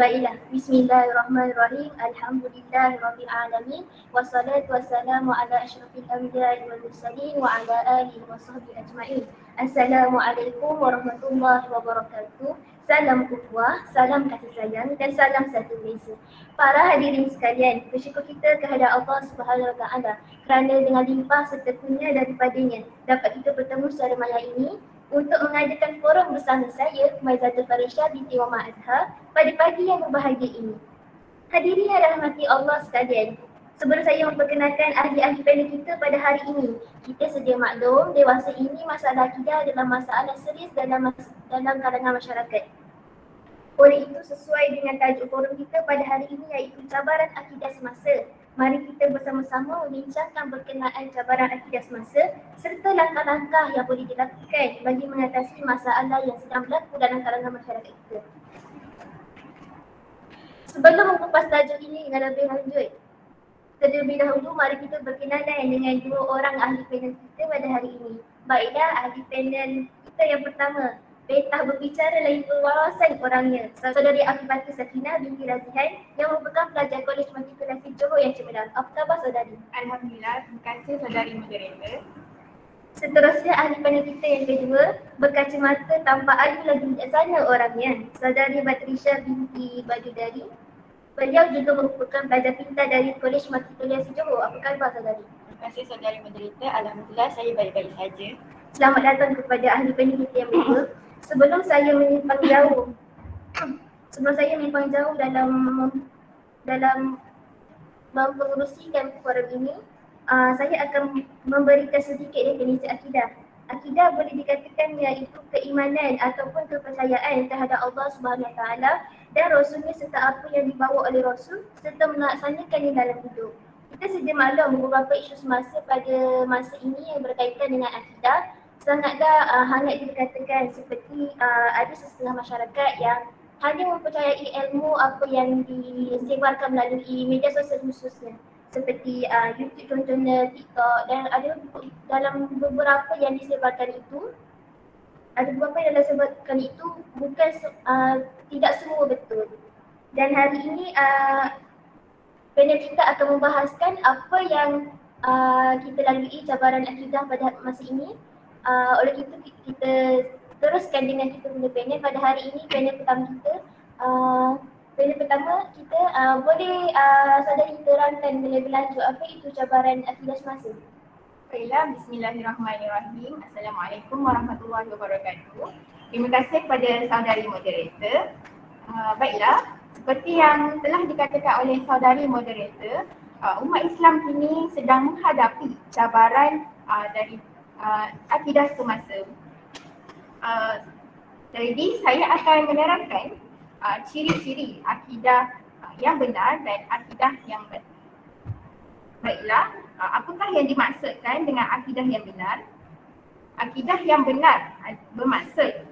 Baiklah, bismillahirrahmanirrahim. Alhamdulillahirabbil alamin. Wassalatu wassalamu ala asyrafil anbiya'i wal mursalin wa ala alihi washabbihi ajmain. Assalamualaikum warahmatullahi wabarakatuh. Salam ukhuwah, salam kasih sayang dan salam satu Malaysia. Para hadirin sekalian, bersyukur kita kehadap Allah Subhanahu wa taala kerana dengan limpah serta kurnia daripadanya dapat kita bertemu secara malam ini untuk mengadakan forum bersama saya, Maizatul Farisha binti Muhammad Azhar, pada pagi yang berbahagia ini. Hadirin yang rahmati Allah sekalian, sebelum saya memperkenalkan ahli-ahli panel kita pada hari ini, kita sedia maklum dewasa ini masalah akidah adalah masalah serius dalam kalangan masyarakat. Oleh itu, sesuai dengan tajuk forum kita pada hari ini iaitu cabaran akidah semasa. Mari kita bersama-sama membincangkan berkenaan cabaran akidah semasa serta langkah-langkah yang boleh dilakukan bagi mengatasi masalah yang sedang berlaku dalam kalangan masyarakat kita. Sebelum mengupas tajuk ini dengan lebih lanjut, terlebih dahulu mari kita berkenalan dengan dua orang ahli panel kita pada hari ini. Baiklah, ahli panel kita yang pertama, Betah berbicara lain berwawasan orangnya, Saudari Afifah Sakinah binti Razihan yang merupakan pelajar Kolej Matrikulasi Johor yang cemerlang. Apa khabar saudari? Alhamdulillah, terima kasih saudari moderator. Seterusnya ahli panel kita yang kedua, berkacamata tampak alu lagi bijaksana orangnya, Saudari Batrisha binti Badudari. Beliau juga merupakan pelajar pintar dari Kolej Matrikulasi Johor. Apa khabar saudari? Terima kasih saudari moderator. Alhamdulillah saya baik-baik saja. Selamat datang kepada ahli panel kita yang kedua. Sebelum saya menyimpang jauh dalam mempengerusikan forum ini, saya akan memberikan sedikit definisi akidah. Akidah boleh dikatakan iaitu keimanan ataupun kepercayaan terhadap Allah Subhanahu Wa Taala dan Rasulnya serta apa yang dibawa oleh Rasul serta melaksanakannya dalam hidup. Kita sedia maklum beberapa isu semasa pada masa ini yang berkaitan dengan akidah sangatlah hangat dikatakan seperti ada sesetengah masyarakat yang hanya mempercayai ilmu apa yang disebarkan melalui media sosial khususnya seperti YouTube contohnya, TikTok, dan ada dalam beberapa yang disebarkan itu bukan tidak semua betul. Dan hari ini panel kita akan membahaskan apa yang kita lalui cabaran akidah pada masa ini. Oleh itu kita teruskan dengan kita punya panel pada hari ini. Panel pertama kita boleh saudari terangkan lebih lanjut apa itu cabaran akidah semasa? Baiklah, bismillahirrahmanirrahim. Assalamualaikum warahmatullahi wabarakatuh. Terima kasih kepada saudari moderator. Baiklah, seperti yang telah dikatakan oleh saudari moderator, umat Islam kini sedang menghadapi cabaran dari akidah semasa. Jadi saya akan menerangkan ciri-ciri akidah yang benar dan akidah yang benar. Baiklah, apakah yang dimaksudkan dengan akidah yang benar? Akidah yang benar bermaksud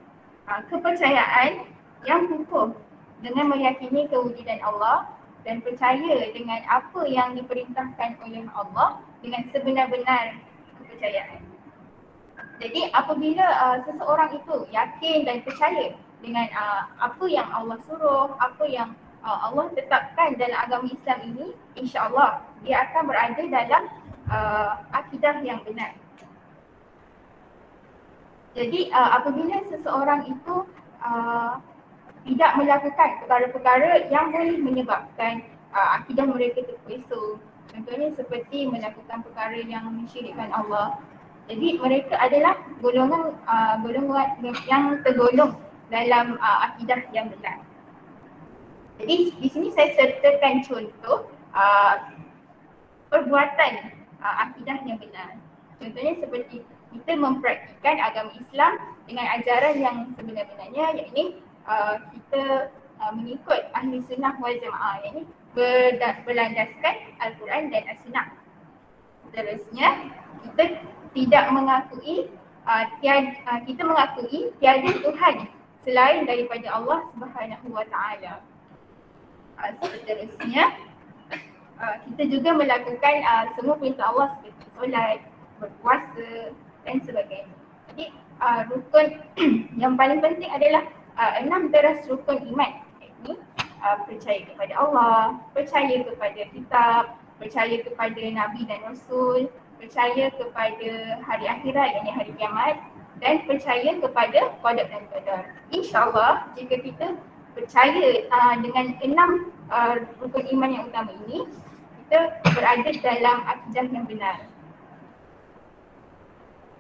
kepercayaan yang kukuh dengan meyakini kewujudan Allah dan percaya dengan apa yang diperintahkan oleh Allah dengan sebenar-benar kepercayaan. Jadi apabila seseorang itu yakin dan percaya dengan apa yang Allah suruh, apa yang Allah tetapkan dalam agama Islam ini, insya-Allah dia akan berada dalam akidah yang benar. Jadi apabila seseorang itu tidak melakukan perkara-perkara yang boleh menyebabkan akidah mereka terpeso, contohnya seperti melakukan perkara yang mensyirikkan Allah, jadi mereka adalah golongan yang tergolong dalam akidah yang benar. Jadi di sini saya sertakan contoh perbuatan akidah yang benar. Contohnya seperti kita mempraktikkan agama Islam dengan ajaran yang sebenar-benarnya, iaitu kita mengikut ahli sunnah wal jamaah, iaitu berlandaskan Al-Quran dan As-Sunnah. Seterusnya kita tidak mengakui kita mengakui tiada Tuhan selain daripada Allah Subhanahu Wa Taala. Seterusnya kita juga melakukan semua perintah Allah seperti solat, berpuasa dan sebagainya. Jadi rukun yang paling penting adalah 6 teras rukun iman. Ini percaya kepada Allah, percaya kepada kitab, percaya kepada Nabi dan Rasul, percaya kepada hari akhirat yakni hari kiamat, dan percaya kepada qada dan qadar. InsyaAllah jika kita percaya dengan 6 rukun iman yang utama ini, kita berada dalam akidah yang benar.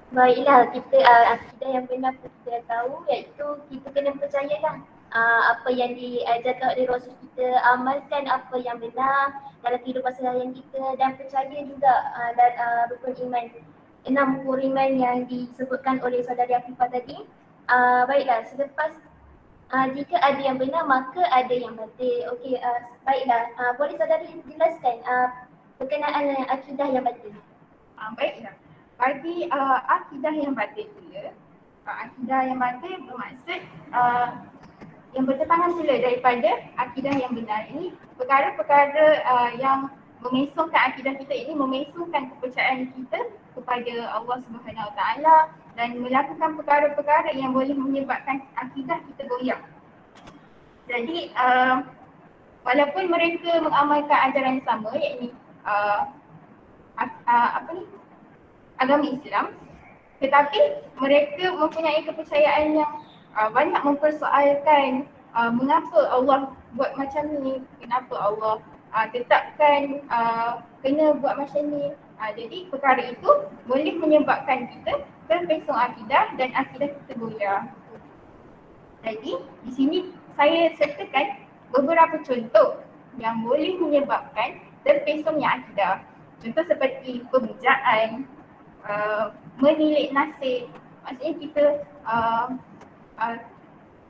Baiklah, kita akidah yang benar kita tahu iaitu kita kena percayalah apa yang diajarkan oleh Rasul, kita amalkan apa yang benar dalam kehidupan seharian kita, dan percaya juga dan rukun iman, 6 rukun iman yang disebutkan oleh saudari Afifah tadi. Baiklah, selepas jika ada yang benar maka ada yang batil. Okey, baiklah, boleh saudari jelaskan berkenaan dengan akidah yang batil? Baiklah. Bagi akidah yang batil pula, akidah yang batil bermaksud yang bertentangan pula daripada akidah yang benar. Ini perkara-perkara yang memesongkan akidah kita ini, memesongkan kepercayaan kita kepada Allah Subhanahu Wa Taala dan melakukan perkara-perkara yang boleh menyebabkan akidah kita goyah. Jadi walaupun mereka mengamalkan ajaran yang sama, iaitu agama Islam, tetapi mereka mempunyai kepercayaan yang banyak mempersoalkan mengapa Allah buat macam ni, kenapa Allah tetapkan kena buat macam ni. Jadi perkara itu boleh menyebabkan kita terpesong akidah dan akidah kita goyah. Jadi di sini saya sertakan beberapa contoh yang boleh menyebabkan terpesongnya akidah. Contoh seperti pemujaan, menilik nasib. Maksudnya kita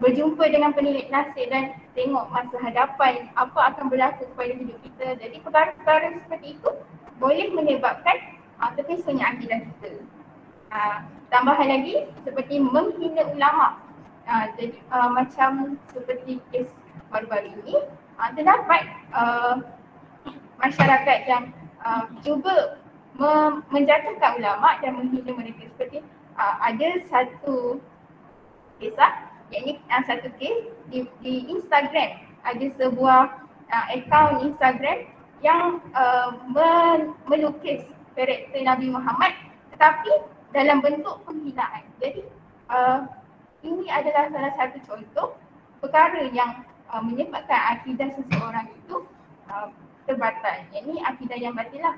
berjumpa dengan penilik nasib dan tengok masa hadapan apa akan berlaku kepada hidup kita. Jadi perkara-perkara seperti itu boleh menyebabkan terpesongnya akidah kita. Tambahan lagi seperti menghina ulama. Jadi macam seperti kes baru-baru ini, terdapat masyarakat yang cuba menjatuhkan ulama dan menghina mereka. Seperti ada satu kisah, yakni satu kes di Instagram. Ada sebuah akaun Instagram yang melukis karakter Nabi Muhammad tetapi dalam bentuk penghinaan. Jadi ini adalah salah satu contoh perkara yang menyebabkan akidah seseorang itu terbatal. Ini akidah yang batil lah.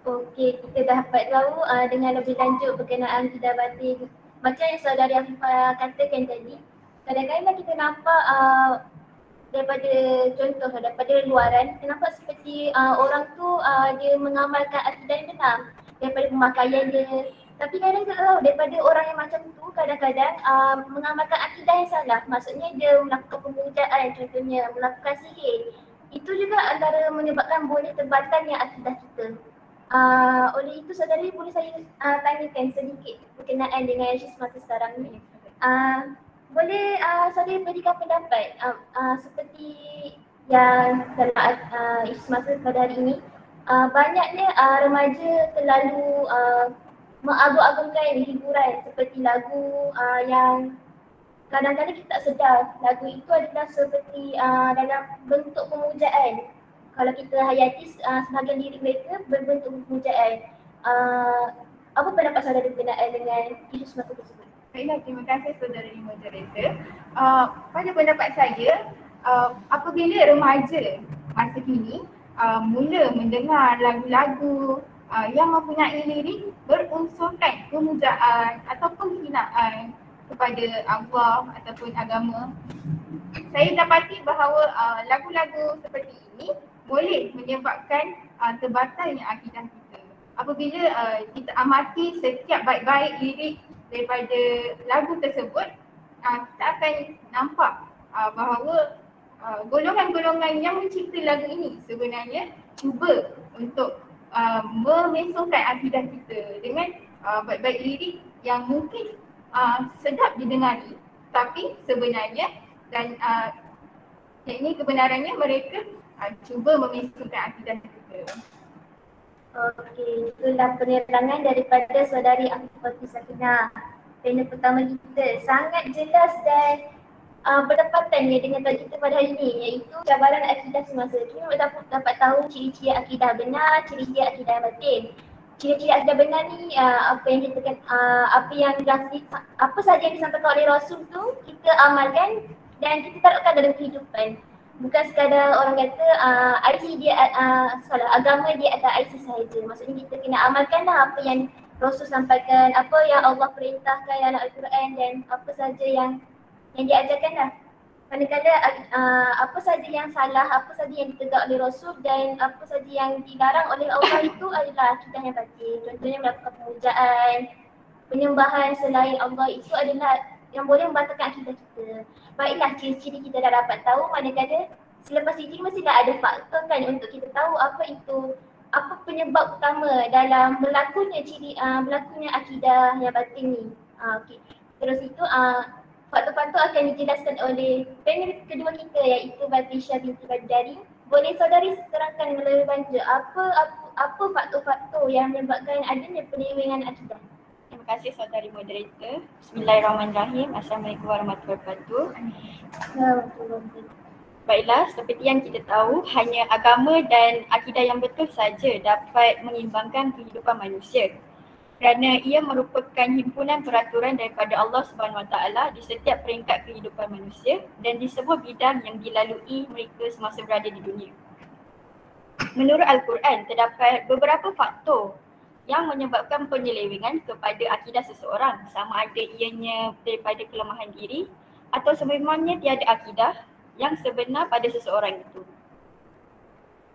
Okey, kita dapat tahu dengan lebih lanjut berkenaan akidah batil. Macam yang saudari Afifah katakan tadi, kadang-kadang kita nampak daripada contoh, daripada luaran, kita nampak seperti orang tu dia mengamalkan akidah yang benar daripada pemakaian dia. Tapi kadang kita tahu daripada orang yang macam tu kadang-kadang mengamalkan akidah yang salah. Maksudnya dia melakukan pemujaan, contohnya melakukan sihir. Itu juga antara menyebabkan boleh terbatalnya akidah kita. Oleh itu saudari boleh saya tanyakan sedikit berkenaan dengan isu semasa sekarang ni. Boleh saudari berikan pendapat seperti yang dalam isu semasa pada hari ini, banyaknya remaja terlalu mengagung-agungkan hiburan seperti lagu yang kadang-kadang kita tak sedar lagu itu adalah seperti dalam bentuk pemujaan. Kalau kita hayati sebahagian lirik mereka berbentuk pemujaan. Apa pendapat saudara berkenaan dengan isu semasa tersebut? Baiklah, terima kasih saudara moderator. Pada pendapat saya, apabila remaja masa kini mula mendengar lagu-lagu yang mempunyai lirik berunsurkan pemujaan atau penghinaan kepada Allah ataupun agama, saya dapati bahawa lagu-lagu seperti ini boleh menyebabkan terbatalnya akidah kita. Apabila kita amati setiap baik-baik lirik daripada lagu tersebut, kita akan nampak bahawa golongan-golongan yang mencipta lagu ini sebenarnya cuba untuk memesongkan akidah kita dengan baik-baik lirik yang mungkin sedap didengari, tapi sebenarnya dan yakni kebenarannya mereka cuba memesongkan akidah kita. Okey, itulah penerangan daripada saudari Afifah Sakinah. Panel pertama kita sangat jelas dan berdepatan dengan topik kita pada hari ini, iaitu cabaran akidah semasa. Kita dapat tahu ciri-ciri akidah benar, ciri-ciri akidah batin. Ciri-ciri akidah benar ni apa yang kita apa saja yang disampaikan oleh Rasul tu kita amalkan dan kita terapkan dalam kehidupan. Bukan sekadar orang kata IC dia agama dia ada IC sahaja. Maksudnya kita kena amalkanlah apa yang Rasul sampaikan, apa yang Allah perintahkan dalam Al-Quran dan apa saja yang diajarkan lah. Manakala apa saja yang salah, apa saja yang ditegak oleh Rasul dan apa saja yang dilarang oleh Allah itu adalah akidah yang batil. Contohnya melakukan pemujaan, penyembahan selain Allah itu adalah yang boleh membatalkan akidah kita. Baiklah, ciri-ciri kita dah dapat tahu, manakala selepas ini mesti dah ada faktor kan untuk kita tahu apa penyebab utama dalam berlakunya akidah yang batin ni. Okey. Terus itu faktor-faktor akan dijelaskan oleh panel kedua kita, iaitu Batisha binti Badari. Boleh saudari terangkan melalui banja apa faktor-faktor yang menyebabkan adanya penyelewengan akidah? Terima kasih saudari moderator. Bismillahirrahmanirrahim. Assalamualaikum warahmatullahi wabarakatuh. Baiklah, seperti yang kita tahu, hanya agama dan akidah yang betul saja dapat mengimbangkan kehidupan manusia. Kerana ia merupakan himpunan peraturan daripada Allah SWT di setiap peringkat kehidupan manusia dan di sebuah bidang yang dilalui mereka semasa berada di dunia. Menurut Al-Quran, terdapat beberapa faktor yang menyebabkan penyelewengan kepada akidah seseorang, sama ada ianya daripada kelemahan diri atau sememangnya tiada akidah yang sebenar pada seseorang itu.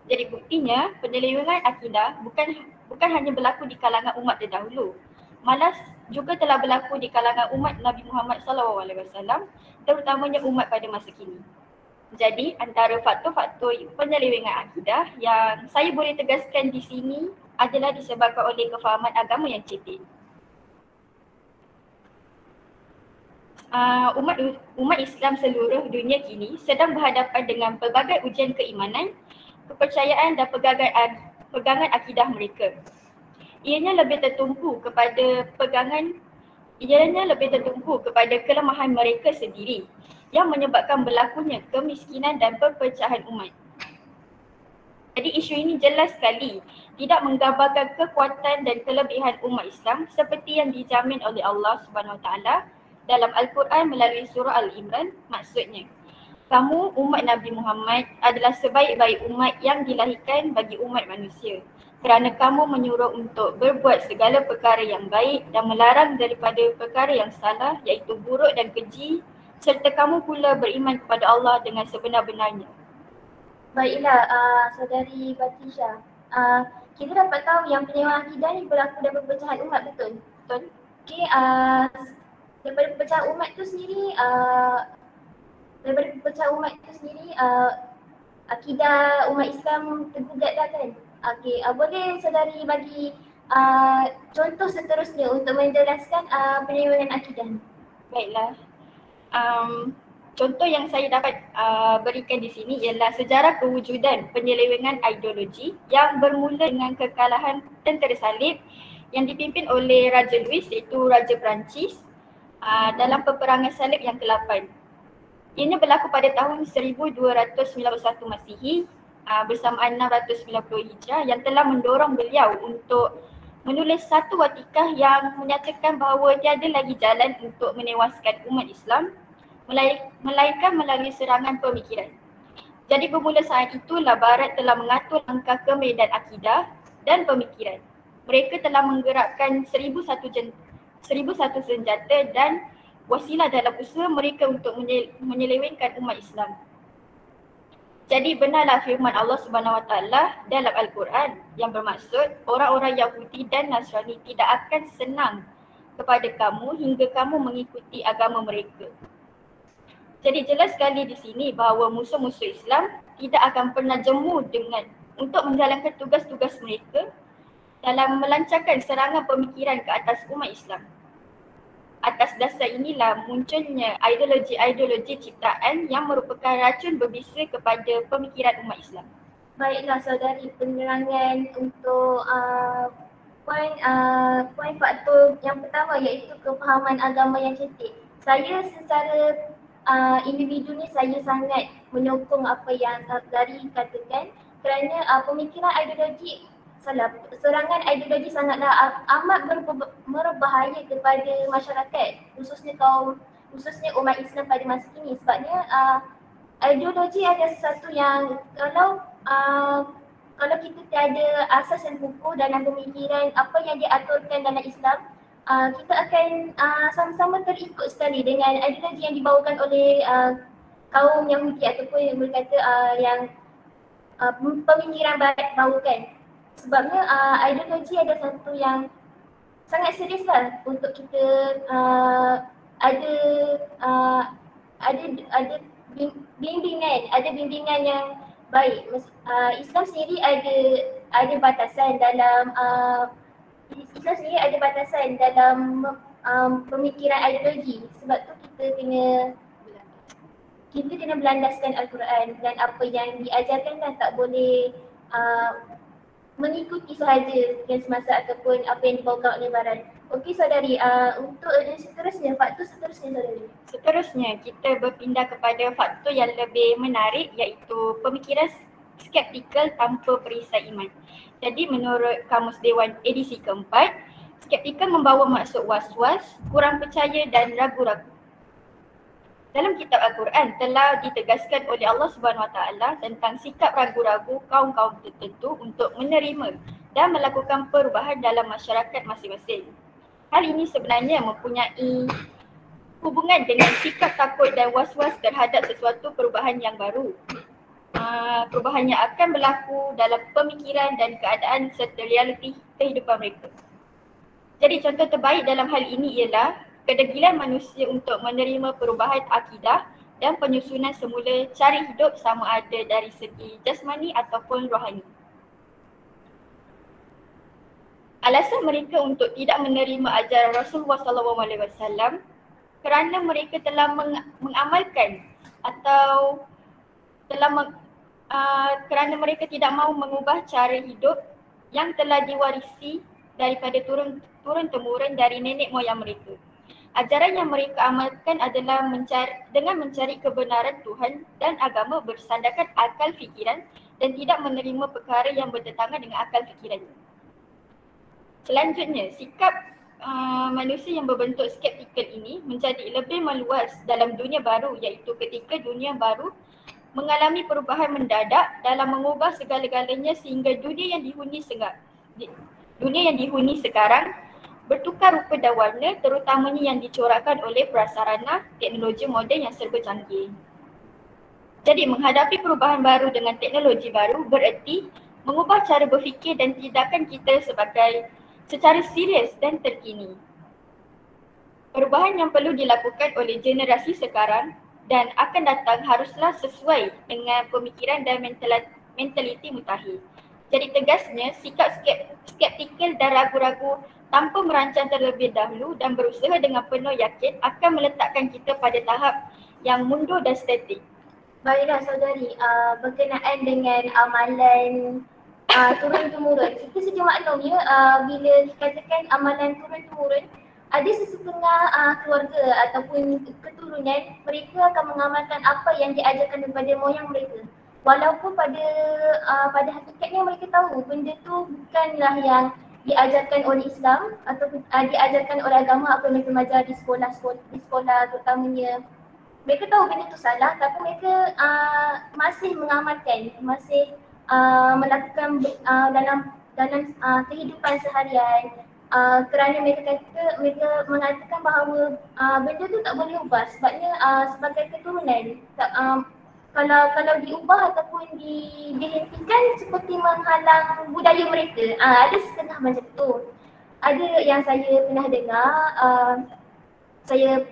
Jadi buktinya, penyelewengan akidah bukan hanya berlaku di kalangan umat terdahulu, malah juga telah berlaku di kalangan umat Nabi Muhammad SAW, terutamanya umat pada masa kini. Jadi antara faktor-faktor penyelewengan akidah yang saya boleh tegaskan di sini adalah disebabkan oleh kefahaman agama yang cetek. Umat Islam seluruh dunia kini sedang berhadapan dengan pelbagai ujian keimanan, kepercayaan dan pegangan akidah mereka. Ianya lebih tertumpu kepada kelemahan mereka sendiri yang menyebabkan berlakunya kemiskinan dan perpecahan umat. Jadi isu ini jelas sekali tidak menggambarkan kekuatan dan kelebihan umat Islam seperti yang dijamin oleh Allah SWT dalam Al-Quran melalui surah Al-Imran. Maksudnya, kamu umat Nabi Muhammad adalah sebaik-baik umat yang dilahirkan bagi umat manusia, kerana kamu menyuruh untuk berbuat segala perkara yang baik dan melarang daripada perkara yang salah, iaitu buruk dan keji, serta kamu pula beriman kepada Allah dengan sebenar-benarnya. Baiklah, saudari Batisha, kita dapat tahu yang penyelewengan akidah ni berlaku dalam perpecahan umat, betul? Betul? Okey, daripada perpecahan umat tu sendiri, akidah umat Islam tergugat dah kan? Okey, boleh saudari bagi contoh seterusnya untuk menjelaskan penyelewengan akidah ni? Baiklah. Contoh yang saya dapat berikan di sini ialah sejarah kewujudan penyelewengan ideologi yang bermula dengan kekalahan tentera salib yang dipimpin oleh Raja Louis, iaitu Raja Perancis, dalam peperangan salib yang ke-8. Ianya berlaku pada tahun 1291 Masihi bersamaan 690 Hijrah, yang telah mendorong beliau untuk menulis satu watikah yang menyatakan bahawa tiada lagi jalan untuk menewaskan umat Islam melainkan melalui serangan pemikiran. Jadi bermula saat itulah Barat telah mengatur langkah ke medan akidah dan pemikiran. Mereka telah menggerakkan 1001 senjata dan wasilah dalam usaha mereka untuk menyelewengkan umat Islam. Jadi benarlah firman Allah SWT dalam Al-Quran yang bermaksud orang-orang Yahudi dan Nasrani tidak akan senang kepada kamu hingga kamu mengikuti agama mereka. Jadi jelas sekali di sini bahawa musuh-musuh Islam tidak akan pernah jemu untuk menjalankan tugas-tugas mereka dalam melancarkan serangan pemikiran ke atas umat Islam. Atas dasar inilah munculnya ideologi-ideologi ciptaan yang merupakan racun berbisa kepada pemikiran umat Islam. Baiklah saudari, penerangan untuk poin faktor yang pertama, iaitu kefahaman agama yang cetek. Saya secara individu ni saya sangat menyokong apa yang Zari katakan, kerana pemikiran ideologi serangan ideologi sangatlah amat berbahaya kepada masyarakat, khususnya umat Islam pada masa kini. Sebabnya ideologi ada sesuatu yang kalau kita tiada asas yang kukuh dalam pemikiran apa yang diaturkan dalam Islam, kita akan sama-sama terikut sekali dengan ideologi yang dibawakan oleh kaum Yahudi ataupun yang berkata yang pemikiran barat bawakan. Sebabnya ideologi ada satu yang sangat serius lah untuk kita ada bimbingan yang baik. Islam sendiri ada batasan dalam pemikiran ideologi. Sebab tu kita kena berlandaskan Al-Quran dan apa yang diajarkan kan tak boleh mengikuti sahaja yang semasa ataupun apa yang dibawakan oleh barat. Okey saudari, untuk seterusnya, faktor seterusnya saudari. Seterusnya kita berpindah kepada faktor yang lebih menarik, iaitu pemikiran skeptikal tanpa perisai iman. Jadi menurut Kamus Dewan edisi keempat, skeptikal membawa maksud was-was, kurang percaya dan ragu-ragu. Dalam kitab Al-Quran telah ditegaskan oleh Allah SWT tentang sikap ragu-ragu kaum-kaum tertentu untuk menerima dan melakukan perubahan dalam masyarakat masing-masing. Hal ini sebenarnya mempunyai hubungan dengan sikap takut dan was-was terhadap sesuatu perubahan yang baru. Perubahan yang akan berlaku dalam pemikiran dan keadaan serta realiti kehidupan mereka. Jadi contoh terbaik dalam hal ini ialah kedegilan manusia untuk menerima perubahan akidah dan penyusunan semula cara hidup sama ada dari segi jasmani ataupun rohani. Alasan mereka untuk tidak menerima ajaran Rasulullah SAW kerana mereka telah mengamalkan atau kerana mereka tidak mahu mengubah cara hidup yang telah diwarisi daripada turun-temurun dari nenek moyang mereka. Ajaran yang mereka amalkan adalah dengan mencari kebenaran Tuhan dan agama bersandarkan akal fikiran dan tidak menerima perkara yang bertentangan dengan akal fikirannya. Selanjutnya, sikap manusia yang berbentuk skeptikal ini menjadi lebih meluas dalam dunia baru, iaitu ketika dunia baru mengalami perubahan mendadak dalam mengubah segala-galanya sehingga dunia yang dihuni sekarang bertukar rupa dan warna, terutamanya yang dicorakkan oleh prasarana teknologi moden yang serba canggih. Jadi menghadapi perubahan baru dengan teknologi baru bererti mengubah cara berfikir dan tindakan kita secara serius dan terkini. Perubahan yang perlu dilakukan oleh generasi sekarang dan akan datang haruslah sesuai dengan pemikiran dan mentaliti mutakhir. Jadi tegasnya, sikap skeptikal dan ragu-ragu tanpa merancang terlebih dahulu dan berusaha dengan penuh yakin akan meletakkan kita pada tahap yang mundur dan statik. Baiklah saudari, berkenaan dengan amalan turun-temurun, kita sedia maklum ya, bila dikatakan amalan turun-temurun, ada sesetengah keluarga ataupun keturunan mereka akan mengamalkan apa yang diajarkan daripada moyang mereka. Walaupun pada hakikatnya mereka tahu benda tu bukanlah yang diajarkan oleh Islam atau diajarkan oleh agama apa yang mereka belajar di sekolah terutamanya. Mereka tahu benda tu salah tapi mereka masih mengamalkan, masih melakukan dalam kehidupan seharian. Kerana mereka mengatakan bahawa benda tu tak boleh ubah sebabnya sebagai keturunan kalau diubah ataupun dihentikan seperti menghalang budaya mereka. Ada setengah macam tu. Ada yang saya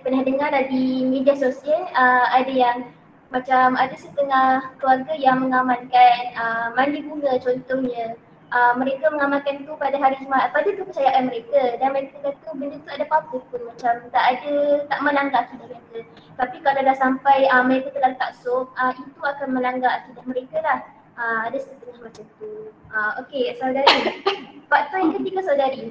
pernah dengar di media sosial, ada yang macam ada setengah keluarga yang mengamalkan mandi bunga contohnya. Mereka mengamalkan itu pada hari Jumaat pada kepercayaan mereka dan mereka kata benda tu ada apa-apa pun, macam tak melanggar akidah mereka. Tapi kalau dah sampai mereka telah taksub, itu akan melanggar akidah mereka lah. Ada setengah macam tu. Okey saudari, faktor yang ketiga saudari.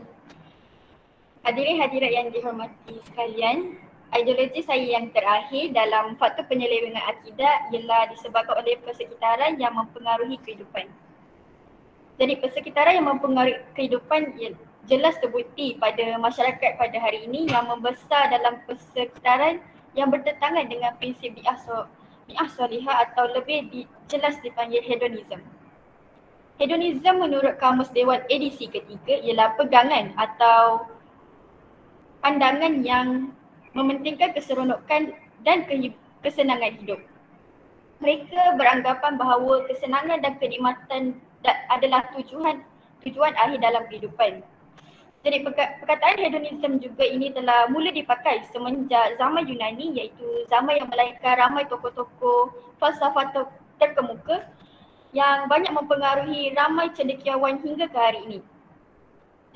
Hadirin hadirat yang dihormati sekalian, Ideologi saya yang terakhir dalam faktor penyelewengan akidah ialah disebabkan oleh persekitaran yang mempengaruhi kehidupan. Jadi persekitaran yang mempengaruhi kehidupan jelas terbukti pada masyarakat pada hari ini yang membesar dalam persekitaran yang bertentangan dengan prinsip bi'ah solihah atau jelas dipanggil hedonism. Hedonism menurut Kamus Dewan edisi ketiga ialah pegangan atau pandangan yang mementingkan keseronokan dan kesenangan hidup. Mereka beranggapan bahawa kesenangan dan kenikmatan adalah tujuan akhir dalam kehidupan. Jadi perkataan hedonism juga ini telah mula dipakai semenjak zaman Yunani, iaitu zaman yang melahirkan ramai tokoh-tokoh falsafah terkemuka yang banyak mempengaruhi ramai cendekiawan hingga ke hari ini.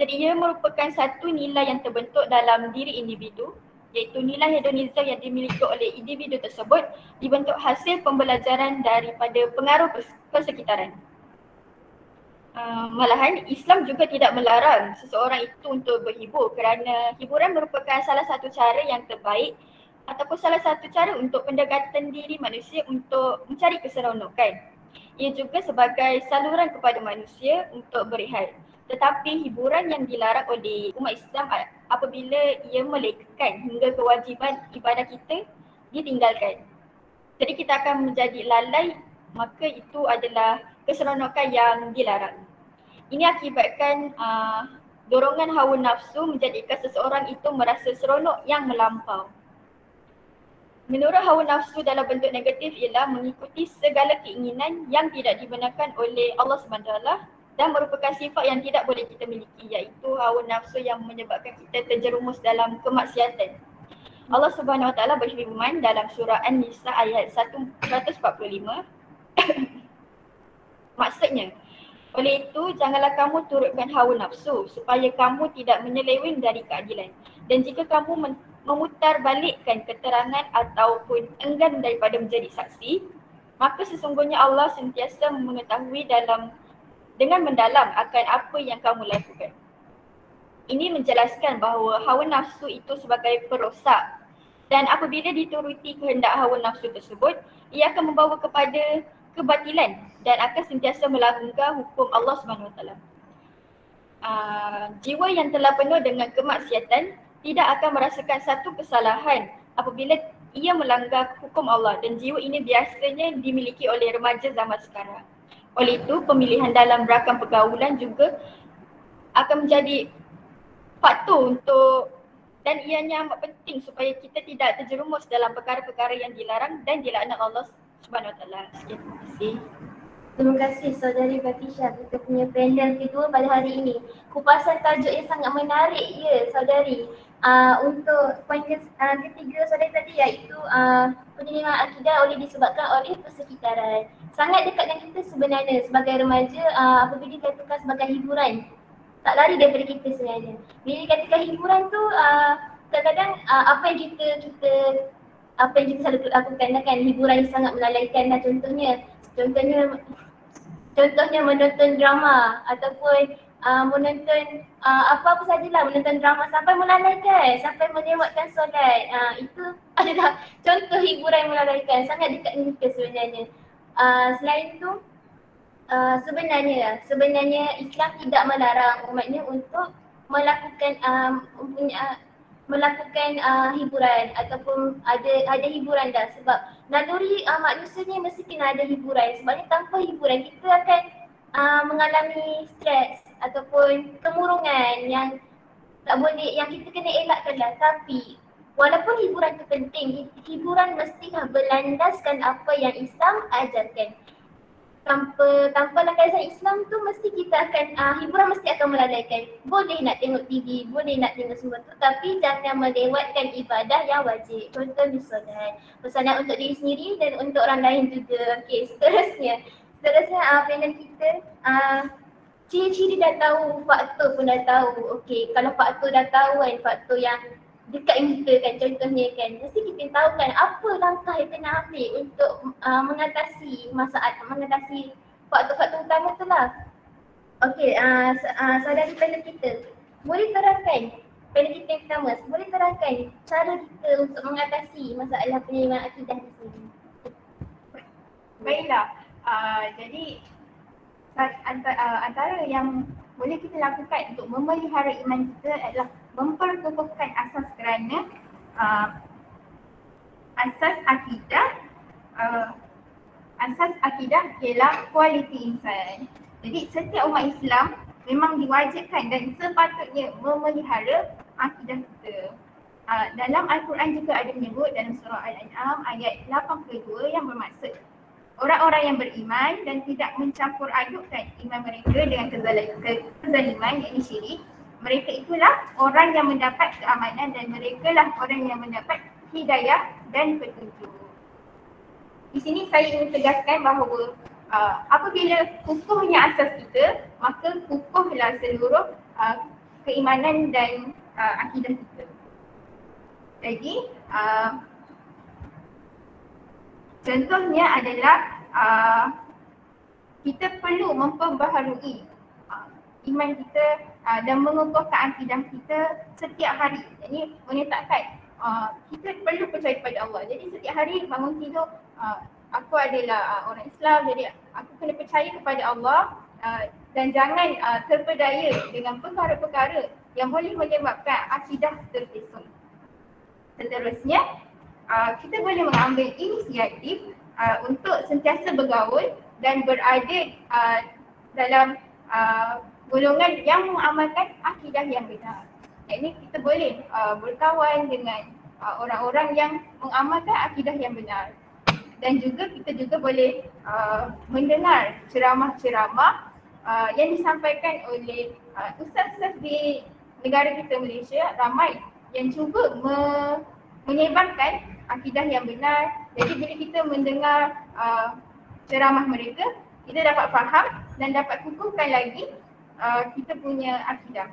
Jadi ia merupakan satu nilai yang terbentuk dalam diri individu, iaitu nilai hedonisme yang dimiliki oleh individu tersebut dibentuk hasil pembelajaran daripada pengaruh persekitaran. Malahan Islam juga tidak melarang seseorang itu untuk berhibur kerana hiburan merupakan salah satu cara yang terbaik ataupun salah satu cara untuk pendekatan diri manusia untuk mencari keseronokan. Ia juga sebagai saluran kepada manusia untuk berehat. Tetapi hiburan yang dilarang oleh umat Islam apabila ia melekakan hingga kewajiban ibadah kita ditinggalkan. Jadi kita akan menjadi lalai, maka itu adalah keseronokan yang dilarang. Ini akibatkan dorongan hawa nafsu menjadikan seseorang itu merasa seronok yang melampau. Menurut hawa nafsu dalam bentuk negatif ialah mengikuti segala keinginan yang tidak dibenarkan oleh Allah SWT dan merupakan sifat yang tidak boleh kita miliki, iaitu hawa nafsu yang menyebabkan kita terjerumus dalam kemaksiatan. Allah SWT berfirman dalam surah An-Nisa ayat 145. Maksudnya, oleh itu janganlah kamu turutkan hawa nafsu supaya kamu tidak menyeleweng dari keadilan. Dan jika kamu memutarbalikkan keterangan ataupun enggan daripada menjadi saksi, maka sesungguhnya Allah sentiasa mengetahui dengan mendalam akan apa yang kamu lakukan. Ini menjelaskan bahawa hawa nafsu itu sebagai perosak, dan apabila dituruti kehendak hawa nafsu tersebut, ia akan membawa kepada kebatilan dan akan sentiasa melanggar hukum Allah SWT. Jiwa yang telah penuh dengan kemaksiatan tidak akan merasakan satu kesalahan apabila ia melanggar hukum Allah, dan jiwa ini biasanya dimiliki oleh remaja zaman sekarang. Oleh itu, pemilihan dalam rakam pergaulan juga akan menjadi faktor dan ianya amat penting supaya kita tidak terjerumus dalam perkara-perkara yang dilarang dan dilaknat Allah SWT. Sekian, terima kasih. Terima kasih saudari Fatisha, kita punya panel kedua pada hari ini. Kupasan tajuk yang sangat menarik saudari. Untuk poin ketiga saudari tadi, iaitu penyelewengan akidah disebabkan oleh persekitaran. Sangat dekat dengan kita sebenarnya sebagai remaja, apabila dikatakan sebagai hiburan, tak lari daripada kita sebenarnya. Bila dikatakan hiburan tu, kadang-kadang apa yang kita selalu lakukan kan, hiburan yang sangat melalaikan lah. Contohnya menonton drama ataupun menonton apa-apa sajalah, menonton drama sampai melalaikan, sampai melewatkan solat. Itu adalah contoh hiburan yang melalaikan, sangat dekat dengan kita sebenarnya. Selain itu, sebenarnya Islam tidak melarang umatnya untuk melakukan hiburan ataupun ada hiburan dah, sebab naluri manusia ni mesti kena ada hiburan. Sebabnya tanpa hiburan kita akan mengalami stres ataupun kemurungan yang tak boleh, yang kita kena elakkanlah. Tapi walaupun hiburan itu penting, hiburan mestilah berlandaskan apa yang Islam ajarkan. Tanpa landasan Islam tu mesti kita akan hiburan mesti akan melalaikan. Boleh nak tengok TV, boleh nak tengok semua tu, tapi jangan melewatkan ibadah yang wajib. Contoh solat, solat untuk diri sendiri dan untuk orang lain juga. Okey, seterusnya panel kita ciri-ciri dah tahu, faktor pun dah tahu. Okey, kalau faktor dah tahu kan, faktor yang dekat dengan kita kan, contohnya kan, mesti kita tahu kan apa langkah yang kena ambil untuk mengatasi mengatasi faktor-faktor utama tu lah. Okey, saudari panel kita, boleh terangkan panel kita yang pertama, boleh terangkan cara kita untuk mengatasi masalah penyeimbang akidah di sini? Baiklah, jadi antara yang boleh kita lakukan untuk memelihara iman kita adalah memperkukuhkan asas kerana asas akidah ialah kualiti insan. Jadi setiap umat Islam memang diwajibkan dan sepatutnya memelihara akidah kita. Dalam Al-Quran juga ada menyebut dalam surah Al-An'am ayat 82 yang bermaksud orang-orang yang beriman dan tidak mencampur adukkan iman mereka dengan kezaliman, yakni syirik. Mereka itulah orang yang mendapat keamanan dan mereka lah orang yang mendapat hidayah dan petunjuk. Di sini saya ingin tegaskan bahawa apabila kukuhnya asas kita, maka kukuhlah seluruh keimanan dan akidah kita. Jadi contohnya adalah kita perlu memperbaharui iman kita dan mengukuhkan akidah kita setiap hari. Jadi menetapkan kita perlu percaya kepada Allah. Jadi setiap hari bangun tidur, aku adalah orang Islam, jadi aku kena percaya kepada Allah dan jangan terpedaya dengan perkara-perkara yang boleh menyebabkan akidah terpesong. Seterusnya, kita boleh mengambil inisiatif untuk sentiasa bergaul dan berada dalam golongan yang mengamalkan akidah yang benar. Jadi kita boleh berkawan dengan orang-orang yang mengamalkan akidah yang benar. Dan juga kita juga boleh mendengar ceramah-ceramah yang disampaikan oleh ustaz-ustaz di negara kita Malaysia, ramai yang cuba menyebarkan akidah yang benar. Jadi bila kita mendengar ceramah mereka, kita dapat faham dan dapat kukuhkan lagi kita punya akidah.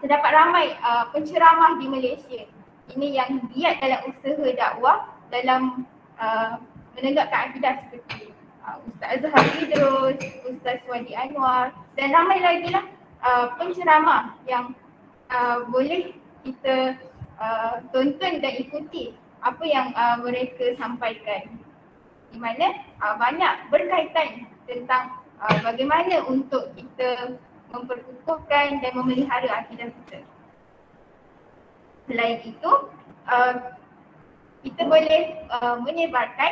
Terdapat ramai penceramah di Malaysia ini yang giat dalam usaha dakwah dalam menegakkan akidah seperti Ustaz Azhar Idrus, Ustaz Wadi Anwar dan ramai lagi lah penceramah yang boleh kita tonton dan ikuti apa yang mereka sampaikan, di mana banyak berkaitan tentang bagaimana untuk kita memperkukuhkan dan memelihara akidah kita. Selain itu, kita boleh menyebarkan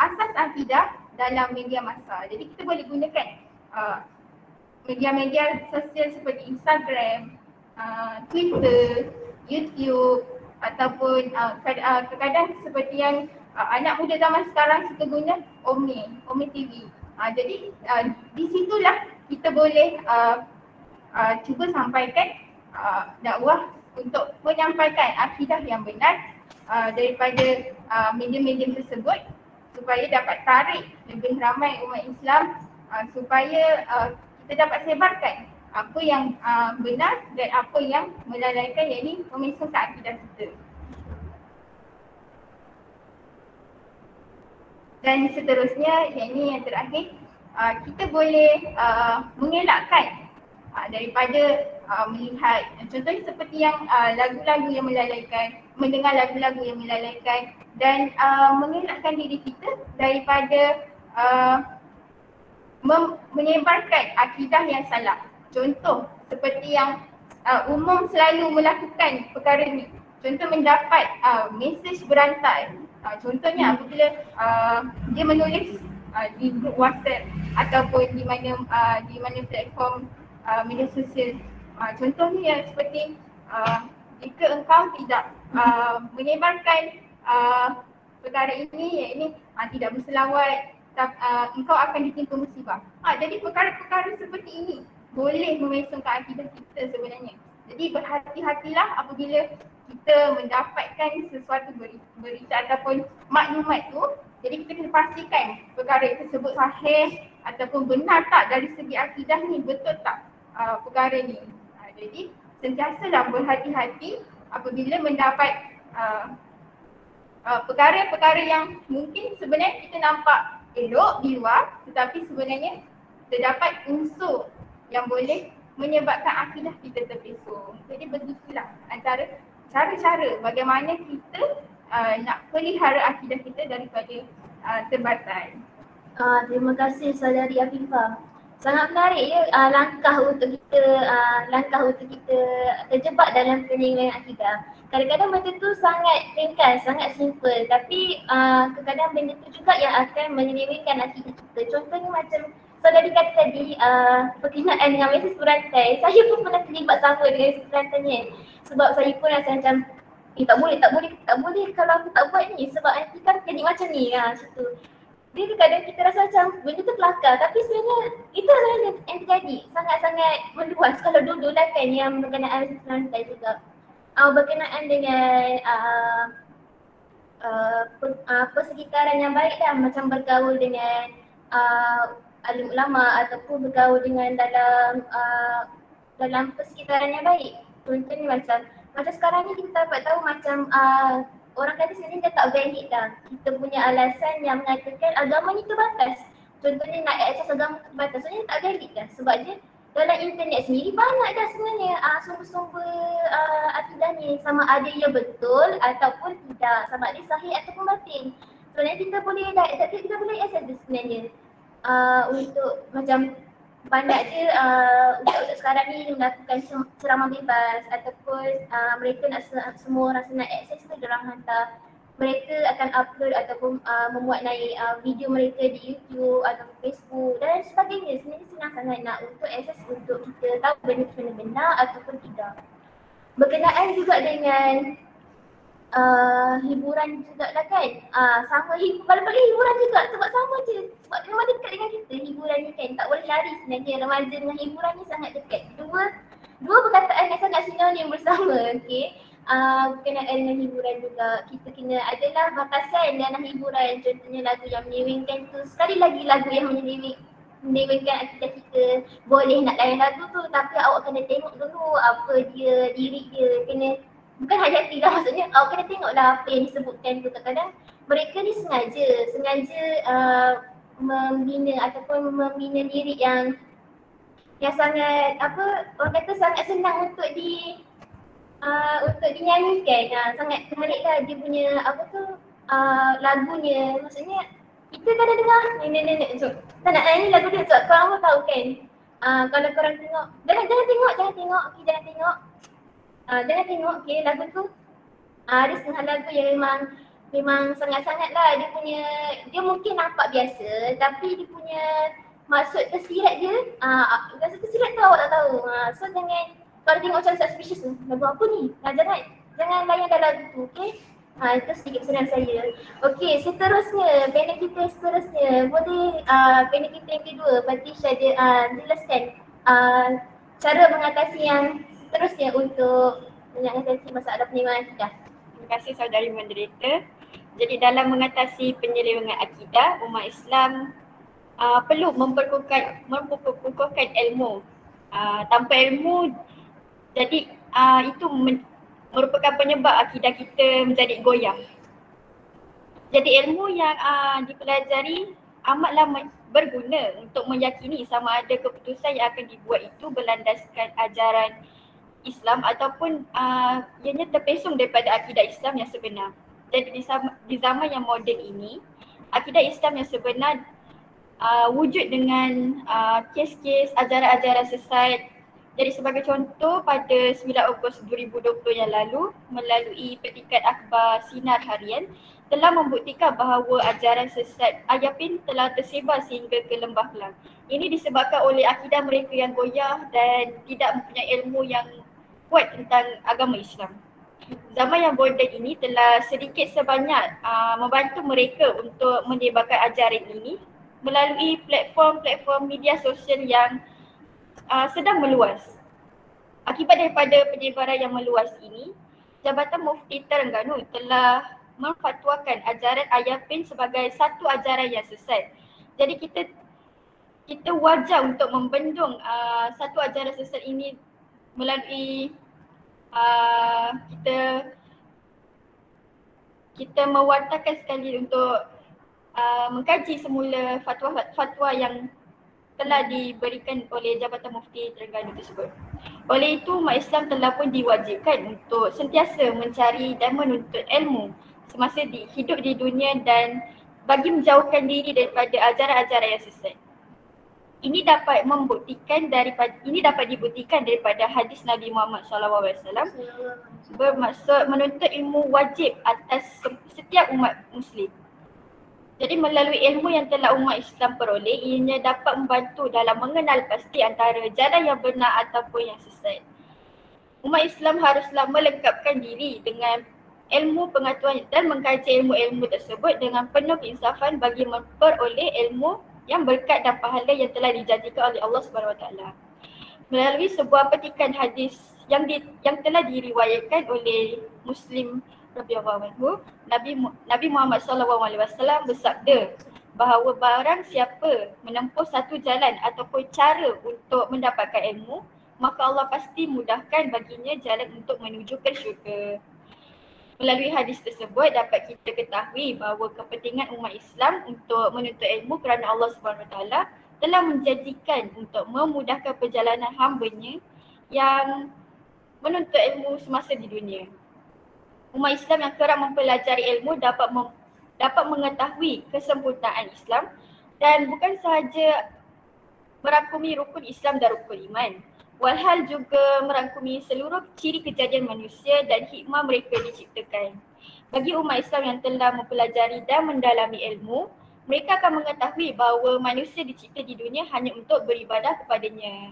asas akidah dalam media massa. Jadi kita boleh gunakan media-media sosial seperti Instagram, Twitter, YouTube ataupun kadang-kadang seperti yang anak muda zaman sekarang suka guna Omni TV. Jadi di situlah kita boleh cuba sampaikan dakwah untuk menyampaikan akidah yang benar daripada media-media tersebut supaya dapat tarik lebih ramai umat Islam, supaya kita dapat sebarkan apa yang benar dan apa yang melalaikan, yakni memisahkan akidah kita. Dan seterusnya, yakni yang terakhir, kita boleh mengelakkan daripada melihat contohnya seperti yang lagu-lagu yang melalaikan, mendengar lagu-lagu yang melalaikan dan mengelakkan diri kita daripada menyebarkan akidah yang salah. Contoh seperti yang umum selalu melakukan perkara ini. Contoh mendapat mesej berantai. Contohnya apabila dia menulis di grup WhatsApp ataupun di mana platform media sosial. Contohnya seperti jika engkau tidak menyebarkan perkara ini, iaitu tidak berselawat, engkau akan ditimpa musibah. Jadi perkara-perkara seperti ini boleh memesongkan akidah kita sebenarnya. Jadi berhati-hatilah apabila kita mendapatkan sesuatu berita ataupun maklumat tu. Jadi kita kena pastikan perkara tersebut sahih ataupun benar tak dari segi akidah ni, betul tak perkara ni. Jadi sentiasalah berhati-hati apabila mendapat perkara-perkara yang mungkin sebenarnya kita nampak elok di luar, tetapi sebenarnya terdapat unsur yang boleh menyebabkan akidah kita terpesong. Jadi begitulah antara cara-cara bagaimana kita nak pelihara akidah kita daripada terbatan. Terima kasih saudari Afifah. Sangat menarik ya langkah untuk kita terjebak dalam penyelewengan akidah. Kadang-kadang benda tu sangat ringkas, sangat simple, tapi kadang-kadang benda tu juga yang akan menyelewengkan akidah kita. Contohnya macam saudari kata tadi berkenaan dengan mesej berantai. Saya pun pernah terlibat sama dengan mesej berantai ni. Sebab saya pun rasa macam tak boleh kalau aku tak buat ni sebab nanti kan jadi macam ni macam tu. Dia kadang kita rasa macam benda tu kelakar, tapi sebenarnya itu adalah yang terjadi. Sangat-sangat meluas kalau dulu lah kan yang berkenaan mesej berantai juga. Berkenaan dengan persekitaran yang baik lah, macam bergaul dengan alim ulama ataupun bergaul dengan dalam persekitaran yang baik. Contohnya macam sekarang ni kita dapat tahu macam orang kata sebenarnya dia tak valid dah. Kita punya alasan yang mengatakan agama ni terbatas. Contohnya nak akses agama terbatas, sebenarnya tak valid dah. Sebab dia dalam internet sendiri banyak dah sebenarnya sumber-sumber akidah ni, sama ada ia betul ataupun tidak, sama ada sahih ataupun batil. Sebenarnya kita boleh akses dia sebenarnya. Untuk macam banyak je untuk sekarang ni melakukan ceramah bebas ataupun mereka nak semua rasa nak akses tu diorang hantar. Mereka akan upload ataupun memuat naik video mereka di YouTube ataupun Facebook dan sebagainya. Sebenarnya senang sangat nak untuk akses untuk kita tahu benda tu benar ataupun tidak. Berkenaan juga dengan hiburan juga lah kan. Sama balik-balik hiburan juga sebab sama je. Sebab memang dekat dengan kita hiburan ni kan. Tak boleh lari sebenarnya, remaja dengan hiburan ni sangat dekat. Dua perkataan yang sangat sinonim bersama, okey. Berkenaan dengan hiburan juga, kita kena adalah batasan dalam hiburan. Contohnya lagu yang menyelewengkan tu, sekali lagi lagu yang menyelewengkan akidah kita. Boleh nak layan lagu tu tapi awak kena tengok dulu apa dia, lirik dia. Bukan hayati lah, maksudnya awak kena tengoklah apa yang disebutkan tu. Kadang-kadang mereka ni sengaja membina ataupun membina lirik yang sangat orang kata sangat senang untuk dinyanyikan. Sangat menarik lah dia punya lagunya. Maksudnya kita kadang dengar tak nak nyanyi lagu dia sebab korang pun tahu kan. Kalau korang tengok, jangan tengok, okey, jangan tengok. Jangan tengok, okey, lagu tu ada setengah lagu yang memang sangat-sangat lah dia mungkin nampak biasa tapi dia punya maksud tersirat dia, maksud tersirat tu awak tak tahu. So jangan, kalau tengok macam suspicious tu, lagu apa ni? Jangan layan dah lagu tu, okey? Itu sedikit pesanan saya. Okey, seterusnya, panel kita seterusnya. Boleh panel kita yang kedua, Patricia jelaskan cara mengatasi yang seterusnya untuk mengatasi masalah penyelewengan akidah. Terima kasih saudari moderator. Jadi dalam mengatasi penyelewengan akidah, umat Islam perlu memperkukuhkan ilmu. Tanpa ilmu, jadi itu merupakan penyebab akidah kita menjadi goyah. Jadi ilmu yang dipelajari amatlah berguna untuk meyakini sama ada keputusan yang akan dibuat itu berlandaskan ajaran Islam ataupun ianya terpesong daripada akidah Islam yang sebenar. Jadi di zaman yang moden ini, akidah Islam yang sebenar wujud dengan kes-kes ajaran-ajaran sesat. Jadi sebagai contoh, pada 9 Ogos 2020 yang lalu, melalui petikan akhbar Sinar Harian telah membuktikan bahawa ajaran sesat Ayapin telah tersebar sehingga ke Lembah Kelang. Ini disebabkan oleh akidah mereka yang goyah dan tidak mempunyai ilmu yang kuat tentang agama Islam. Zaman yang moden ini telah sedikit sebanyak membantu mereka untuk menyebarkan ajaran ini melalui platform-platform media sosial yang sedang meluas. Akibat daripada penyebaran yang meluas ini, Jabatan Mufti Terengganu telah memfatwakan ajaran Ayapin sebagai satu ajaran yang sesat. Jadi kita wajar untuk membendung satu ajaran sesat ini melalui kita mewartakan sekali untuk mengkaji semula fatwa yang telah diberikan oleh Jabatan Mufti Terengganu tersebut. Oleh itu, umat Islam telah pun diwajibkan untuk sentiasa mencari dan menuntut ilmu semasa hidup di dunia dan bagi menjauhkan diri daripada ajaran-ajaran yang sesat. Ini dapat dibuktikan daripada hadis Nabi Muhammad SAW bermaksud menuntut ilmu wajib atas setiap umat Muslim. Jadi melalui ilmu yang telah umat Islam peroleh, ianya dapat membantu dalam mengenal pasti antara jalan yang benar ataupun yang sesat. Umat Islam haruslah melengkapkan diri dengan ilmu pengetahuan dan mengkaji ilmu-ilmu tersebut dengan penuh keinsafan bagi memperoleh ilmu yang berkat dan pahala yang telah dijanjikan oleh Allah SWT. Melalui sebuah petikan hadis yang telah diriwayatkan oleh Muslim radhiyallahu anhu, Nabi Muhammad SAW bersabda bahawa barang siapa menempuh satu jalan ataupun cara untuk mendapatkan ilmu, maka Allah pasti mudahkan baginya jalan untuk menuju ke syurga. Melalui hadis tersebut dapat kita ketahui bahawa kepentingan umat Islam untuk menuntut ilmu kerana Allah SWT telah menjanjikan untuk memudahkan perjalanan hamba-Nya yang menuntut ilmu semasa di dunia. Umat Islam yang kerap mempelajari ilmu dapat mengetahui kesempurnaan Islam dan bukan sahaja merangkumi rukun Islam dan rukun iman, walhal juga merangkumi seluruh ciri kejadian manusia dan hikmah mereka diciptakan. Bagi umat Islam yang telah mempelajari dan mendalami ilmu, mereka akan mengetahui bahawa manusia dicipta di dunia hanya untuk beribadah kepadanya.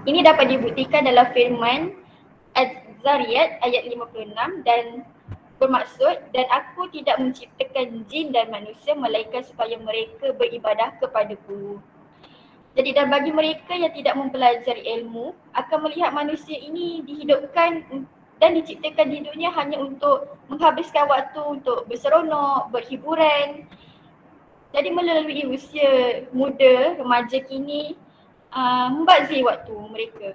Ini dapat dibuktikan dalam firman Az-Zariyat ayat 56 dan bermaksud, dan aku tidak menciptakan jin dan manusia melainkan supaya mereka beribadah kepadaku. Jadi dan bagi mereka yang tidak mempelajari ilmu akan melihat manusia ini dihidupkan dan diciptakan di dunia hanya untuk menghabiskan waktu untuk berseronok, berhiburan. Jadi melalui usia muda, remaja kini membazir waktu mereka.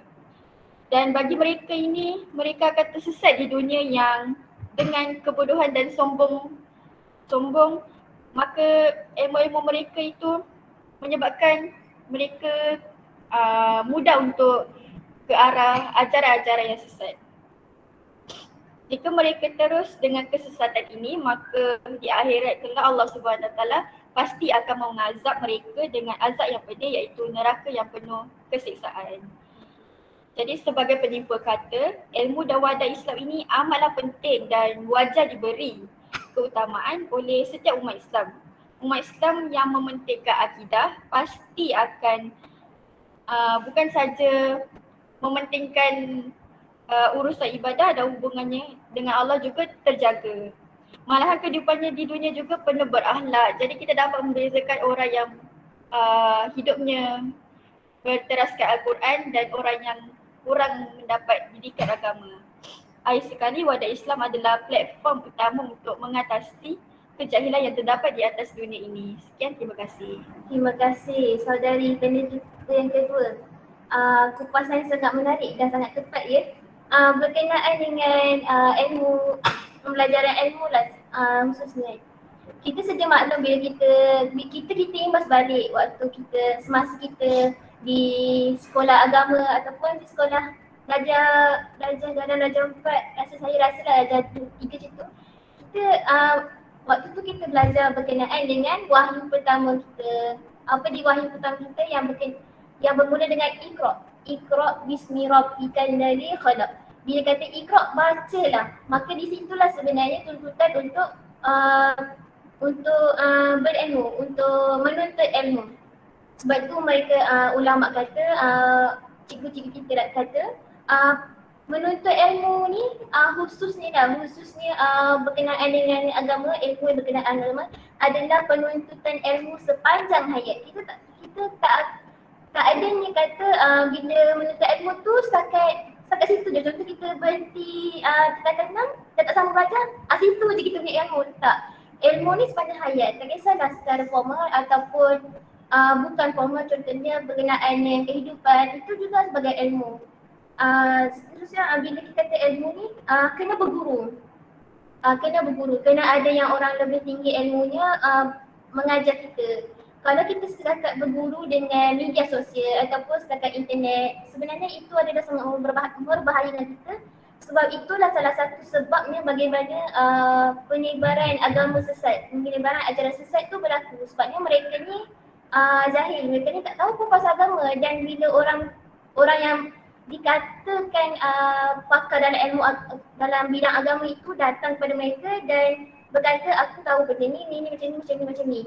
Dan bagi mereka ini, mereka akan tersesat di dunia yang dengan kebodohan dan sombong, maka ilmu-ilmu mereka itu menyebabkan mereka mudah untuk ke arah ajaran-ajaran yang sesat. Jika mereka terus dengan kesesatan ini, maka di akhirat kelak Allah SWT pasti akan mengazab mereka dengan azab yang pedih, iaitu neraka yang penuh kesiksaan. Jadi sebagai penyimpul kata, ilmu dan wadah Islam ini amatlah penting dan wajar diberi keutamaan oleh setiap umat Islam. Umat Islam yang mementingkan akidah pasti akan bukan saja mementingkan urusan ibadah dan hubungannya dengan Allah juga terjaga. Malahan kehidupannya di dunia juga penuh berakhlak. Jadi kita dapat membezakan orang yang hidupnya berteraskan Al-Quran dan orang yang kurang mendapat didikan agama. Akhir sekali, wadah Islam adalah platform utama untuk mengatasi kejahilan yang terdapat di atas dunia ini. Sekian, terima kasih. Terima kasih saudari penerbit yang kedua. Kupasan sangat menarik dan sangat tepat ya. Berkenaan dengan ilmu, pembelajaran ilmu lah khususnya. Kita sedia maklum bila kita imbas balik waktu kita semasa kita di sekolah agama ataupun di sekolah belajar dalam 4, saya rasa lah darjah 3 macam tu. Kita waktu tu kita belajar berkenaan dengan wahyu pertama kita. Apa di wahyu pertama kita yang bermula dengan Iqra bismi rabbikal ladzi khalaq. Bila kata Iqra, bacalah. Maka di situlah sebenarnya tuntutan untuk berilmu, untuk menuntut ilmu. Sebab tu mereka ulama kata, cikgu-cikgu kita kata menuntut ilmu ni khususnya berkenaan dengan agama, ilmu yang berkenaan agama adalah penuntutan ilmu sepanjang hayat. Kita tak adanya kata bila menuntut ilmu tu setakat situ je. Contoh kita berhenti tingkatan 6, dah tak sambung belajar, situ je kita punya ilmu. Tak. Ilmu ni sepanjang hayat, tak kisahlah secara formal ataupun bukan formal, contohnya berkenaan dengan kehidupan, itu juga sebagai ilmu. Seterusnya bila kita kata ilmu ni kena berguru. Kena ada yang orang lebih tinggi ilmunya mengajar kita. kalau kita setakat berguru dengan media sosial ataupun setakat internet, sebenarnya itu adalah sangat berbahaya dengan kita. Sebab itulah salah satu sebabnya bagaimana penyebaran agama sesat, penyebaran ajaran sesat tu berlaku. Sebabnya mereka ni jahil, mereka ni tak tahu pun pasal agama, dan bila orang yang dikatakan pakar dalam ilmu dalam bidang agama itu datang kepada mereka dan berkata aku tahu benda ni macam ni.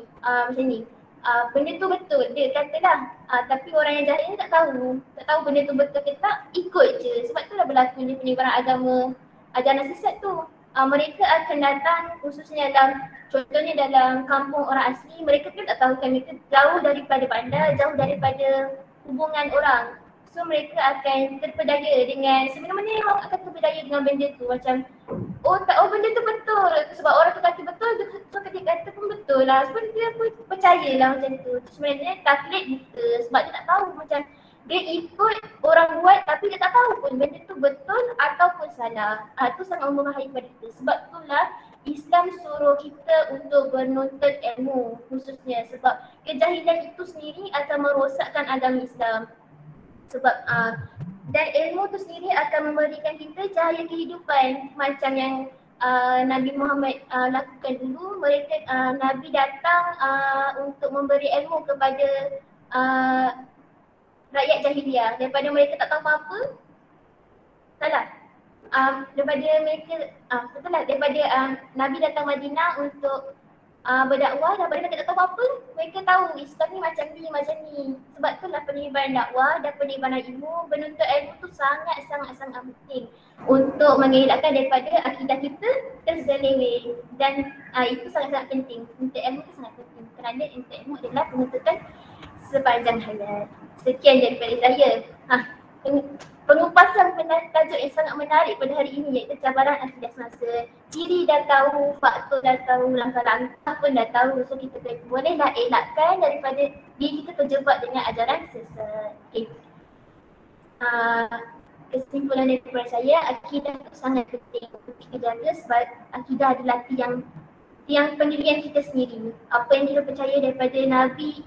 Benda tu betul, dia katalah. Tapi orang yang jahil ni tak tahu benda tu betul ke tak, ikut je. Sebab itulah berlaku penyebaran agama, ajaran sesat tu. Mereka akan datang khususnya contohnya dalam kampung orang asli, mereka pun tak tahu kan, mereka jauh daripada bandar, jauh daripada hubungan orang. So mereka akan terpedaya dengan semena-mena orang akan terpedaya dengan benda tu, macam benda tu betul sebab orang tu kata betul, so ketika kata pun betul lah, sebab dia pun percayalah macam tu. Sebenarnya taklid buta sebab dia tak tahu, macam dia ikut orang buat tapi dia tak tahu pun benda tu betul ataupun salah. Itu sangat membahayakan pada kita. Sebab itulah Islam suruh kita untuk menuntut ilmu khususnya, sebab kejahilan itu sendiri akan merosakkan agama Islam. Sebab dan ilmu tu sendiri akan memberikan kita cahaya kehidupan macam yang Nabi Muhammad lakukan dulu. Nabi datang untuk memberi ilmu kepada rakyat jahiliah daripada mereka tak tahu apa-apa. Salah. Daripada mereka betul lah, daripada Nabi datang Madinah untuk berdakwah, daripada mereka tak tahu apa, mereka tahu Islam ni macam ni. Sebab itulah penyebaran dakwah dan penyebaran ilmu, menuntut ilmu tu sangat penting untuk mengelakkan daripada akidah kita terseleweng. Dan itu sangat penting. Menuntut ilmu tu sangat penting kerana menuntut ilmu adalah penuntutan sepanjang hayat. Sekian daripada saya. Pengupasan tajuk yang sangat menarik pada hari ini iaitu cabaran akidah semasa. Ciri dah tahu, faktor dah tahu, langkah-langkah pun dah tahu. So kita bolehlah elakkan daripada diri kita terjebak dengan ajaran sesat. Okay. Kesimpulan daripada saya, akidah itu sangat penting untuk kita jaga sebab akidah adalah tiang pendirian kita sendiri. Apa yang kita percaya daripada Nabi,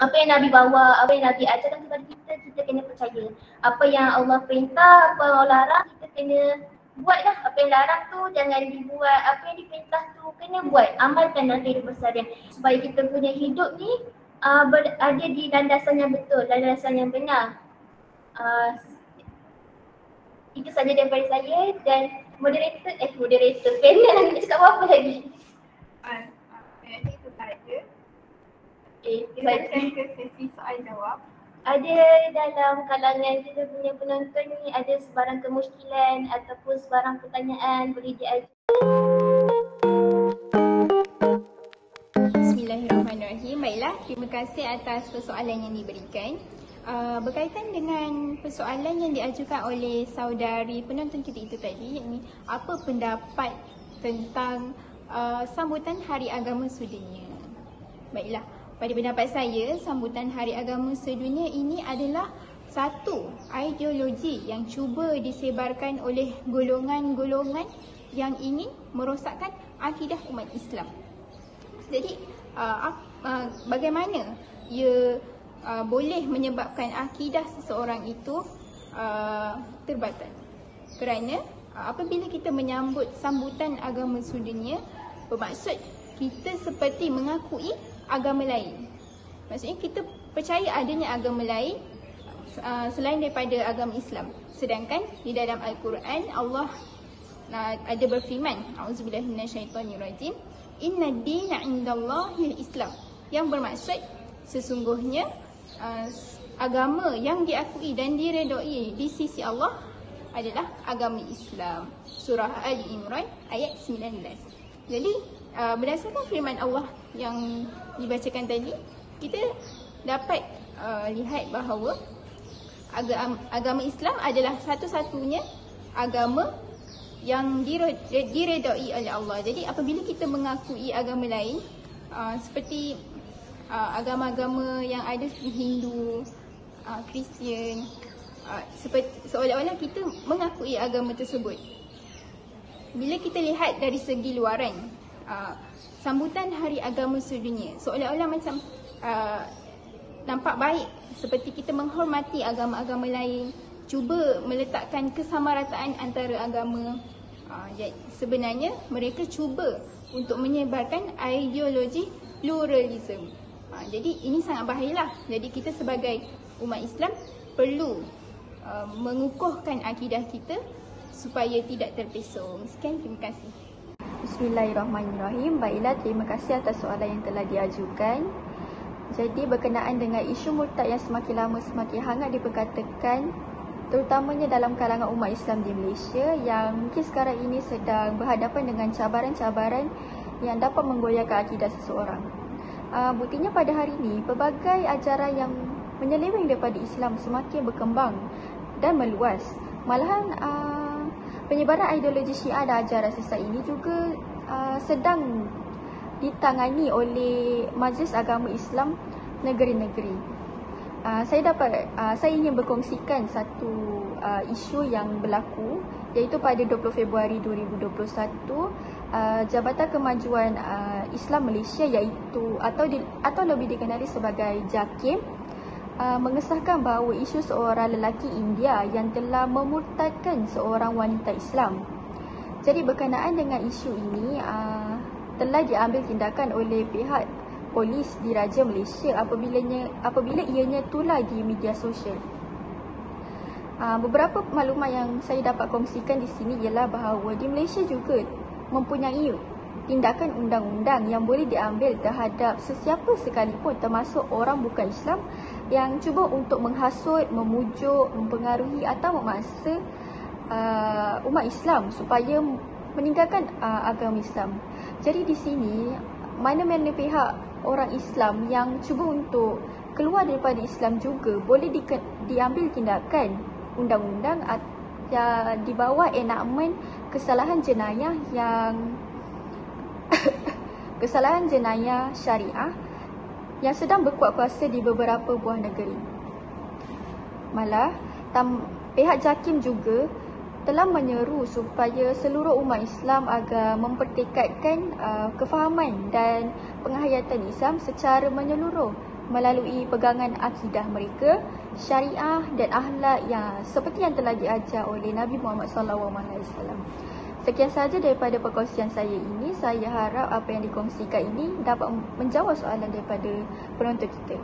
apa yang Nabi bawa, apa yang Nabi ajarkan kepada kita kena percaya. Apa yang Allah perintah, apa yang Allah larang, kita kena buatlah. Apa yang larang tu jangan dibuat, apa yang diperintah tu kena buat. Amalkan dalam kehidupan seharian supaya kita punya hidup ni ada di landasan yang betul, landasan yang benar. Itu saja daripada saya dan moderator, panel nak cakap apa lagi? Nanti itu saja. Kita akan ke sesi soal jawab. Ada dalam kalangan kita punya penonton ni ada sebarang kemusykilan ataupun sebarang pertanyaan boleh diajukan. Bismillahirrahmanirrahim. Baiklah, terima kasih atas persoalan yang diberikan. Berkaitan dengan persoalan yang diajukan oleh saudari penonton kita itu tadi, yakni apa pendapat tentang sambutan Hari Agama Sedunia. Baiklah, pada pendapat saya, sambutan Hari Agama Sedunia ini adalah satu ideologi yang cuba disebarkan oleh golongan-golongan yang ingin merosakkan akidah umat Islam. Jadi, bagaimana ia boleh menyebabkan akidah seseorang itu terbatal? Kerana apabila kita menyambut sambutan agama sedunia, bermaksud kita seperti mengakui agama lain. Maksudnya kita percaya adanya agama lain selain daripada agama Islam. Sedangkan di dalam Al-Quran Allah ada berfirman, A'udzubillahi minasyaitonirrajim, Inna dina indallahil Islam, yang bermaksud sesungguhnya agama yang diakui dan diredai di sisi Allah adalah agama Islam. Surah Ali Imran ayat 19. Jadi berdasarkan firman Allah yang dibacakan tadi, kita dapat lihat bahawa agama Islam adalah satu-satunya agama yang diredai oleh Allah. Jadi apabila kita mengakui agama lain seperti agama-agama yang ada di Hindu, Kristian, seolah-olah kita mengakui agama tersebut. Bila kita lihat dari segi luaran, sambutan Hari Agama Sedunia seolah-olah macam nampak baik, seperti kita menghormati agama-agama lain, cuba meletakkan kesamarataan antara agama. Sebenarnya mereka cuba untuk menyebarkan ideologi pluralism. Jadi ini sangat bahayalah. Jadi kita sebagai umat Islam perlu mengukuhkan akidah kita supaya tidak terpesong. Sekian, terima kasih. Bismillahirrahmanirrahim. Baiklah, terima kasih atas soalan yang telah diajukan. Jadi berkenaan dengan isu murtad yang semakin lama semakin hangat diperkatakan, terutamanya dalam kalangan umat Islam di Malaysia yang mungkin sekarang ini sedang berhadapan dengan cabaran-cabaran yang dapat menggoyahkan akidah seseorang. Buktinya pada hari ini, pelbagai ajaran yang menyeleweng daripada Islam semakin berkembang dan meluas. Malahan penyebaran ideologi Syiah dan ajaran sesat ini juga sedang ditangani oleh Majlis Agama Islam negeri-negeri. Saya ingin berkongsikan satu isu yang berlaku, iaitu pada 20 Februari 2021 Jabatan Kemajuan Islam Malaysia, iaitu atau lebih dikenali sebagai JAKIM, mengesahkan bahawa isu seorang lelaki India yang telah memurtadkan seorang wanita Islam. Jadi berkenaan dengan isu ini telah diambil tindakan oleh pihak polis Diraja Malaysia apabila ianya tular di media sosial. Beberapa maklumat yang saya dapat kongsikan di sini ialah bahawa di Malaysia juga mempunyai tindakan undang-undang yang boleh diambil terhadap sesiapa sekalipun, termasuk orang bukan Islam, yang cuba untuk menghasut, memujuk, mempengaruhi atau memaksa umat Islam supaya meninggalkan agama Islam. Jadi di sini, mana-mana pihak orang Islam yang cuba untuk keluar daripada Islam juga boleh diambil tindakan undang-undang di bawah enakmen kesalahan jenayah yang kesalahan jenayah syariah yang sedang berkuat kuasa di beberapa buah negeri. Malah, pihak JAKIM juga telah menyeru supaya seluruh umat Islam agar mempertekadkan kefahaman dan penghayatan Islam secara menyeluruh melalui pegangan akidah mereka, syariah dan akhlak yang seperti yang telah diajar oleh Nabi Muhammad SAW. Sekian sahaja daripada perkongsian saya ini. Saya harap apa yang dikongsikan ini dapat menjawab soalan daripada penonton kita.